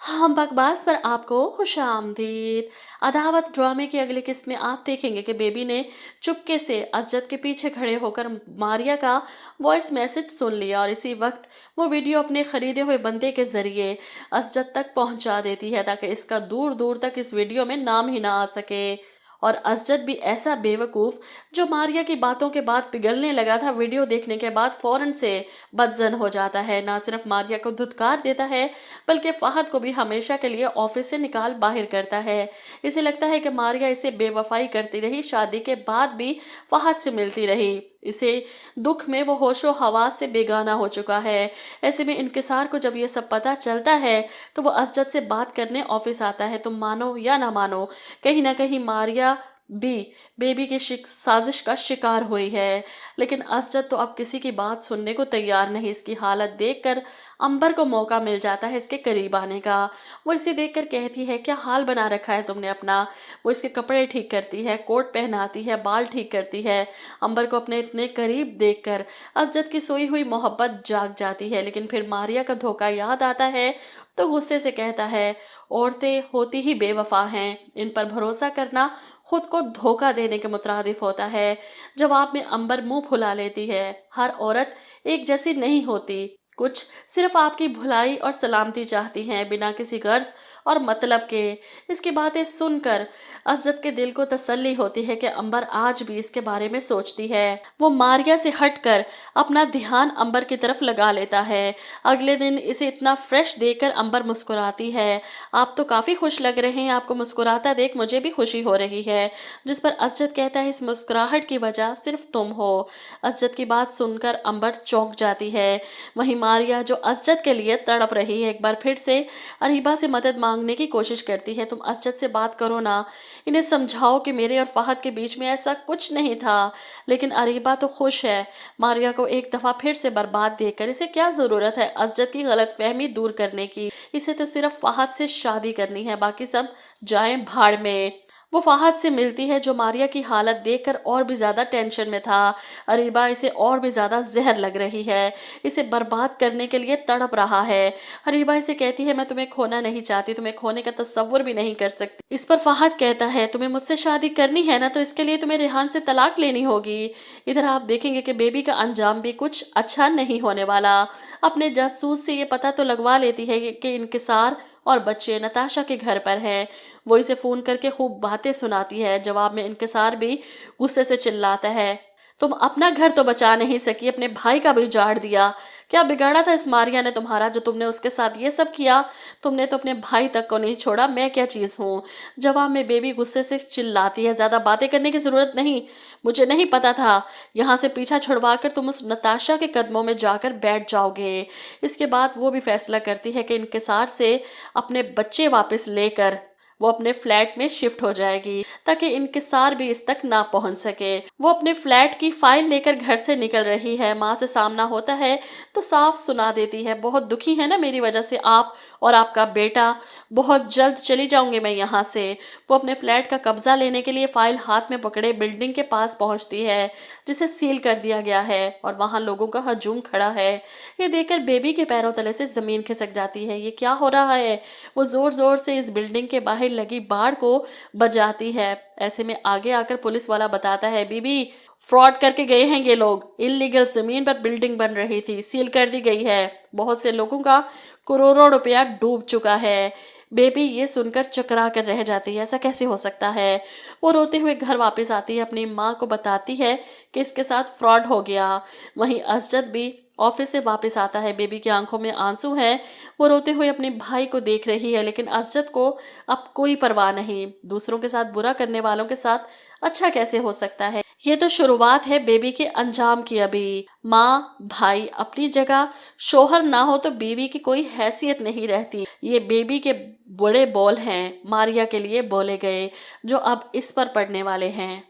हम बकवास पर आपको खुशामदीद। अदावत ड्रामे की अगली किस्त में आप देखेंगे कि बेबी ने चुपके से असजद के पीछे खड़े होकर मारिया का वॉइस मैसेज सुन लिया और इसी वक्त वो वीडियो अपने खरीदे हुए बंदे के जरिए असजद तक पहुंचा देती है ताकि इसका दूर दूर तक इस वीडियो में नाम ही ना आ सके। और असजद भी ऐसा बेवकूफ़ जो मारिया की बातों के बाद पिघलने लगा था, वीडियो देखने के बाद फौरन से बदजन हो जाता है। ना सिर्फ मारिया को धुतकार देता है बल्कि फहद को भी हमेशा के लिए ऑफिस से निकाल बाहर करता है। इसे लगता है कि मारिया इसे बेवफाई करती रही, शादी के बाद भी फहद से मिलती रही। इसे दुख में वो होशो हवास से बेगाना हो चुका है। ऐसे में इंकिसार को जब ये सब पता चलता है तो वो असजद से बात करने ऑफिस आता है। तुम मानो या ना मानो, कहीं ना कहीं मारिया भी बेबी की साजिश का शिकार हुई है। लेकिन असजद तो अब किसी की बात सुनने को तैयार नहीं। इसकी हालत देखकर अंबर को मौका मिल जाता है इसके करीब आने का। वो इसे देखकर कहती है, क्या हाल बना रखा है तुमने अपना। वो इसके कपड़े ठीक करती है, कोट पहनाती है, बाल ठीक करती है। अंबर को अपने इतने करीब देखकर असजद की सोई हुई मोहब्बत जाग जाती है। लेकिन फिर मारिया का धोखा याद आता है तो गुस्से से कहता है, औरतें होती ही बेवफा हैं, इन पर भरोसा करना खुद को धोखा देने के मुतरादिफ होता है। जवाब में अंबर मुंह फुला लेती है, हर औरत एक जैसी नहीं होती, कुछ सिर्फ आपकी भलाई और सलामती चाहती हैं बिना किसी गर्ज और मतलब के। इसकी बातें सुनकर असजद के दिल को तसल्ली होती है कि अंबर आज भी इसके बारे में सोचती है। वो मारिया से हटकर अपना ध्यान अंबर की तरफ लगा लेता है। अगले दिन इसे इतना फ्रेश देखकर अंबर मुस्कुराती है। आप तो काफ़ी खुश लग रहे हैं, आपको मुस्कुराता देख मुझे भी खुशी हो रही है। जिस पर असजद कहता है, इस मुस्कुराहट की वजह सिर्फ तुम हो। असजद की बात सुनकर अंबर चौंक जाती है। वहीं मारिया जो असजद के लिए तड़प रही है, एक बार फिर से अरीबा से मदद मांगने की कोशिश करती है। तुम असजद से बात करो ना, इन्हें समझाओ कि मेरे और फहद के बीच में ऐसा कुछ नहीं था। लेकिन अरीबा तो खुश है मारिया को एक दफ़ा फिर से बर्बाद देखकर। इसे क्या ज़रूरत है असजद की गलतफहमी दूर करने की। इसे तो सिर्फ फहद से शादी करनी है, बाकी सब जाएं भाड़ में। वो फहद से मिलती है जो मारिया की हालत देखकर और भी ज़्यादा टेंशन में था। अरीबा इसे और भी ज़्यादा जहर लग रही है, इसे बर्बाद करने के लिए तड़प रहा है। अरीबा इसे कहती है, मैं तुम्हें खोना नहीं चाहती, तुम्हें खोने का तसव्वुर भी नहीं कर सकती। इस पर फहद कहता है, तुम्हें मुझसे शादी करनी है ना, तो इसके लिए तुम्हें रेहान से तलाक लेनी होगी। इधर आप देखेंगे कि बेबी का अंजाम भी कुछ अच्छा नहीं होने वाला। अपने जासूस से ये पता तो लगवा लेती है कि इंकिसार और बच्चे नताशा के घर पर हैं। वो इसे फ़ोन करके खूब बातें सुनाती है। जवाब में इंकिसार भी गुस्से से चिल्लाता है, तुम अपना घर तो बचा नहीं सकी, अपने भाई का भी उजाड़ दिया। क्या बिगाड़ा था इस मारिया ने तुम्हारा जो तुमने उसके साथ ये सब किया। तुमने तो अपने भाई तक को नहीं छोड़ा, मैं क्या चीज़ हूँ। जवाब में बेबी गुस्से से चिल्लाती है, ज़्यादा बातें करने की ज़रूरत नहीं, मुझे नहीं पता था यहाँ से पीछा छुड़वा कर तुम उस नताशा के कदमों में जाकर बैठ जाओगे। इसके बाद वो भी फैसला करती है कि इंकिसार से अपने बच्चे वापस लेकर वो अपने फ्लैट में शिफ्ट हो जाएगी ताकि इंकिसार भी इस तक ना पहुंच सके। वो अपने फ्लैट की फाइल लेकर घर से निकल रही है। माँ से सामना होता है तो साफ सुना देती है, बहुत दुखी है ना मेरी वजह से आप और आपका बेटा, बहुत जल्द चली जाऊंगी मैं यहाँ से। वो अपने फ्लैट का कब्जा लेने के लिए फाइल हाथ में पकड़े बिल्डिंग के पास पहुँचती है जिसे सील कर दिया गया है और वहाँ लोगों का हजूम खड़ा है। ये देखकर बेबी के पैरों तले से ज़मीन खिसक जाती है। ये क्या हो रहा है। वो ज़ोर ज़ोर से इस बिल्डिंग के बाहर लगी बाड़ को बजाती है। ऐसे में आगे आकर पुलिस वाला बताता है, बीबी फ्रॉड करके गए हैं ये लोग, इलीगल जमीन पर बिल्डिंग बन रही थी, सील कर दी गई है, बहुत से लोगों का करोड़ों रुपया डूब चुका है। बेबी ये सुनकर चकरा कर रह जाती है, ऐसा कैसे हो सकता है। वो रोते हुए घर वापस आती है, अपनी माँ को बताती है कि इसके साथ फ्रॉड हो गया। वहीं असजद भी ऑफिस से वापस आता है, बेबी की आंखों में आंसू हैं। वो रोते हुए अपने भाई को देख रही है, लेकिन असजद को अब कोई परवाह नहीं। दूसरों के साथ बुरा करने वालों के साथ अच्छा कैसे हो सकता है। ये तो शुरुआत है बेबी के अंजाम की। अभी माँ भाई अपनी जगह, शोहर ना हो तो बीवी की कोई हैसियत नहीं रहती। ये बेबी के बड़े बोल हैं मारिया के लिए बोले गए जो अब इस पर पड़ने वाले हैं।